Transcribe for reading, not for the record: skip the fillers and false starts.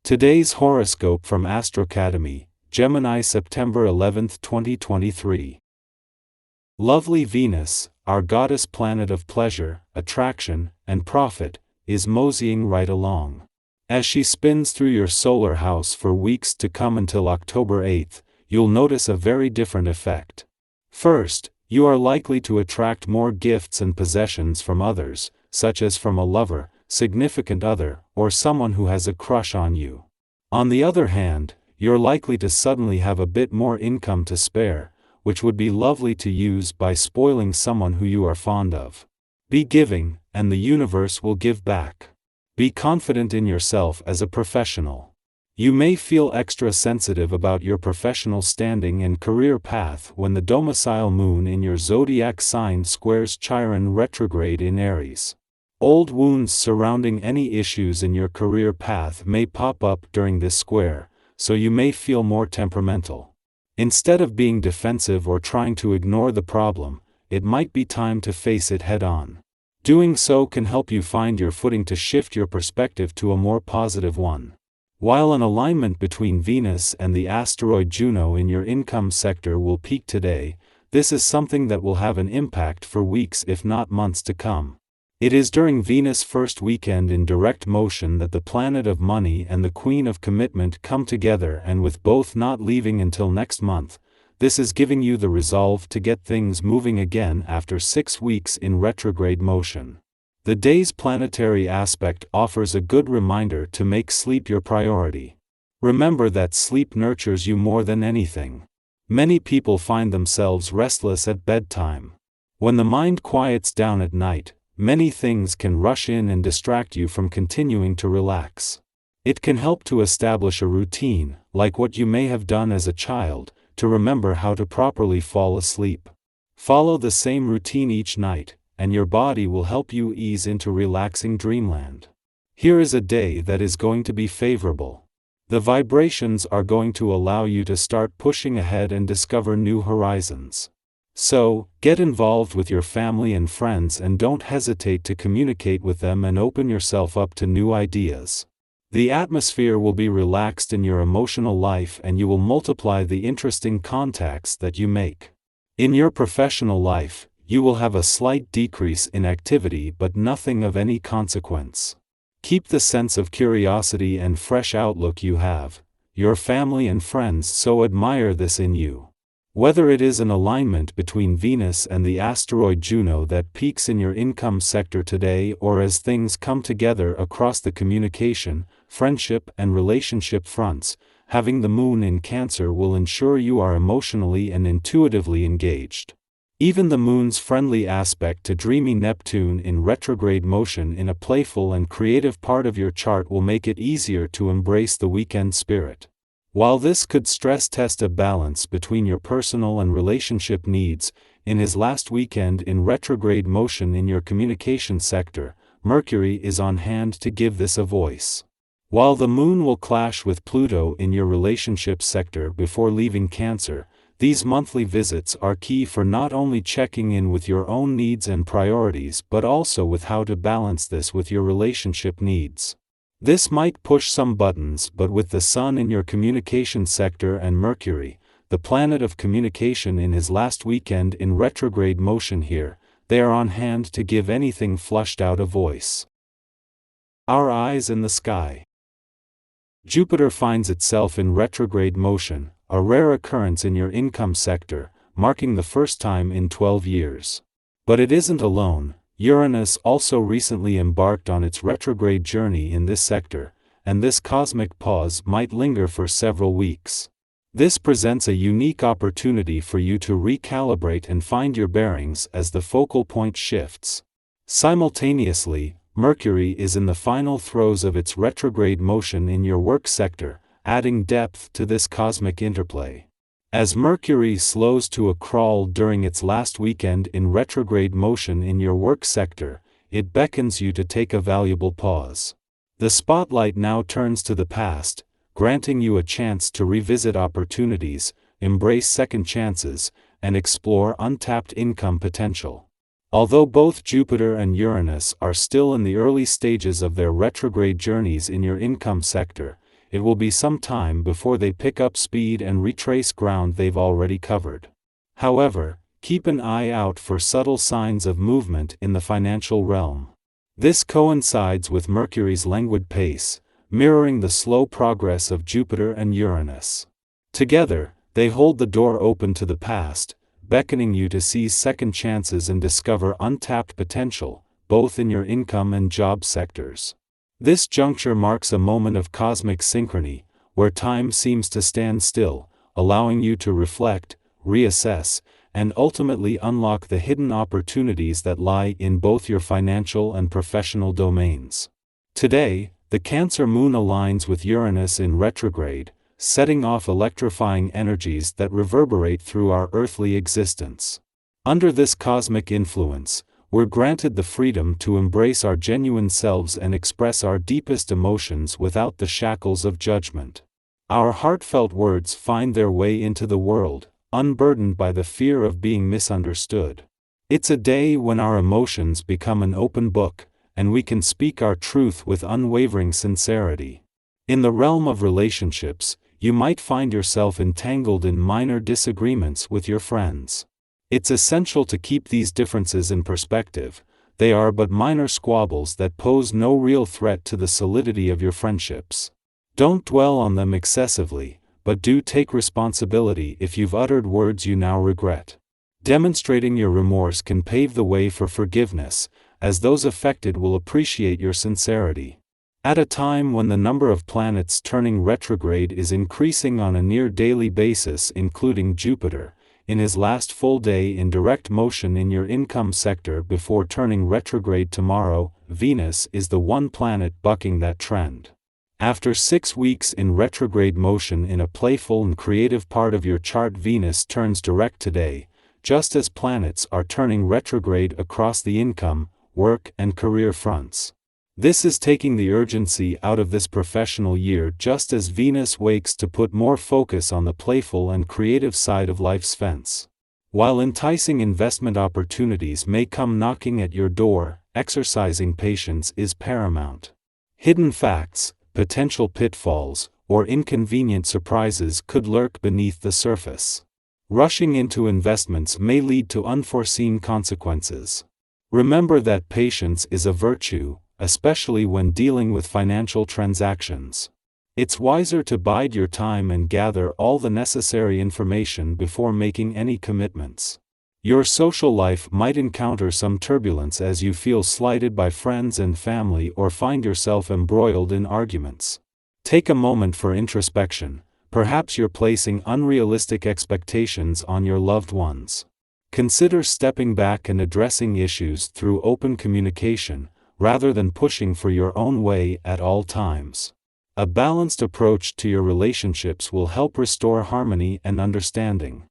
Today's horoscope from Astrocademy, Gemini, September 11, 2023. Lovely Venus, our goddess planet of pleasure, attraction, and profit, is moseying right along. As she spins through your solar house for weeks to come until October 8, you'll notice a very different effect. First, you are likely to attract more gifts and possessions from others, such as from a lover, significant other, or someone who has a crush on you. On the other hand, you're likely to suddenly have a bit more income to spare, which would be lovely to use by spoiling someone who you are fond of. Be giving, and the universe will give back. Be confident in yourself as a professional. You may feel extra sensitive about your professional standing and career path when the domicile moon in your zodiac sign squares Chiron retrograde in Aries. Old wounds surrounding any issues in your career path may pop up during this square, so you may feel more temperamental. Instead of being defensive or trying to ignore the problem, it might be time to face it head-on. Doing so can help you find your footing to shift your perspective to a more positive one. While an alignment between Venus and the asteroid Juno in your income sector will peak today, this is something that will have an impact for weeks if not months to come. It is during Venus' first weekend in direct motion that the planet of money and the queen of commitment come together, and with both not leaving until next month, this is giving you the resolve to get things moving again after 6 weeks in retrograde motion. The day's planetary aspect offers a good reminder to make sleep your priority. Remember that sleep nurtures you more than anything. Many people find themselves restless at bedtime. When the mind quiets down at night, many things can rush in and distract you from continuing to relax. It can help to establish a routine, like what you may have done as a child, to remember how to properly fall asleep. Follow the same routine each night, and your body will help you ease into relaxing dreamland. Here is a day that is going to be favorable. The vibrations are going to allow you to start pushing ahead and discover new horizons. So, get involved with your family and friends and don't hesitate to communicate with them and open yourself up to new ideas. The atmosphere will be relaxed in your emotional life and you will multiply the interesting contacts that you make. In your professional life, you will have a slight decrease in activity but nothing of any consequence. Keep the sense of curiosity and fresh outlook you have. Your family and friends so admire this in you. Whether it is an alignment between Venus and the asteroid Juno that peaks in your income sector today, or as things come together across the communication, friendship and relationship fronts, having the moon in Cancer will ensure you are emotionally and intuitively engaged. Even the moon's friendly aspect to dreamy Neptune in retrograde motion in a playful and creative part of your chart will make it easier to embrace the weekend spirit. While this could stress test a balance between your personal and relationship needs, in his last weekend in retrograde motion in your communication sector, Mercury is on hand to give this a voice. While the moon will clash with Pluto in your relationship sector before leaving Cancer, these monthly visits are key for not only checking in with your own needs and priorities but also with how to balance this with your relationship needs. This might push some buttons, but with the Sun in your communication sector and Mercury, the planet of communication in his last weekend in retrograde motion here, they are on hand to give anything flushed out a voice. Our eyes in the sky. Jupiter finds itself in retrograde motion, a rare occurrence in your income sector, marking the first time in 12 years. But it isn't alone. Uranus also recently embarked on its retrograde journey in this sector, and this cosmic pause might linger for several weeks. This presents a unique opportunity for you to recalibrate and find your bearings as the focal point shifts. Simultaneously, Mercury is in the final throes of its retrograde motion in your work sector, adding depth to this cosmic interplay. As Mercury slows to a crawl during its last weekend in retrograde motion in your work sector, it beckons you to take a valuable pause. The spotlight now turns to the past, granting you a chance to revisit opportunities, embrace second chances, and explore untapped income potential. Although both Jupiter and Uranus are still in the early stages of their retrograde journeys in your income sector, it will be some time before they pick up speed and retrace ground they've already covered. However, keep an eye out for subtle signs of movement in the financial realm. This coincides with Mercury's languid pace, mirroring the slow progress of Jupiter and Uranus. Together, they hold the door open to the past, beckoning you to seize second chances and discover untapped potential, both in your income and job sectors. This juncture marks a moment of cosmic synchrony, where time seems to stand still, allowing you to reflect, reassess, and ultimately unlock the hidden opportunities that lie in both your financial and professional domains. Today, the Cancer moon aligns with Uranus in retrograde, setting off electrifying energies that reverberate through our earthly existence. Under this cosmic influence, we're granted the freedom to embrace our genuine selves and express our deepest emotions without the shackles of judgment. Our heartfelt words find their way into the world, unburdened by the fear of being misunderstood. It's a day when our emotions become an open book, and we can speak our truth with unwavering sincerity. In the realm of relationships, you might find yourself entangled in minor disagreements with your friends. It's essential to keep these differences in perspective. They are but minor squabbles that pose no real threat to the solidity of your friendships. Don't dwell on them excessively, but do take responsibility if you've uttered words you now regret. Demonstrating your remorse can pave the way for forgiveness, as those affected will appreciate your sincerity. At a time when the number of planets turning retrograde is increasing on a near-daily basis, including Jupiter, in his last full day in direct motion in your income sector before turning retrograde tomorrow, Venus is the one planet bucking that trend. After 6 weeks in retrograde motion in a playful and creative part of your chart, Venus turns direct today, just as planets are turning retrograde across the income, work, and career fronts. This is taking the urgency out of this professional year just as Venus wakes to put more focus on the playful and creative side of life's fence. While enticing investment opportunities may come knocking at your door, exercising patience is paramount. Hidden facts, potential pitfalls, or inconvenient surprises could lurk beneath the surface. Rushing into investments may lead to unforeseen consequences. Remember that patience is a virtue, especially when dealing with financial transactions. It's wiser to bide your time and gather all the necessary information before making any commitments. Your social life might encounter some turbulence as you feel slighted by friends and family or find yourself embroiled in arguments. Take a moment for introspection. Perhaps you're placing unrealistic expectations on your loved ones. Consider stepping back and addressing issues through open communication, rather than pushing for your own way at all times. A balanced approach to your relationships will help restore harmony and understanding.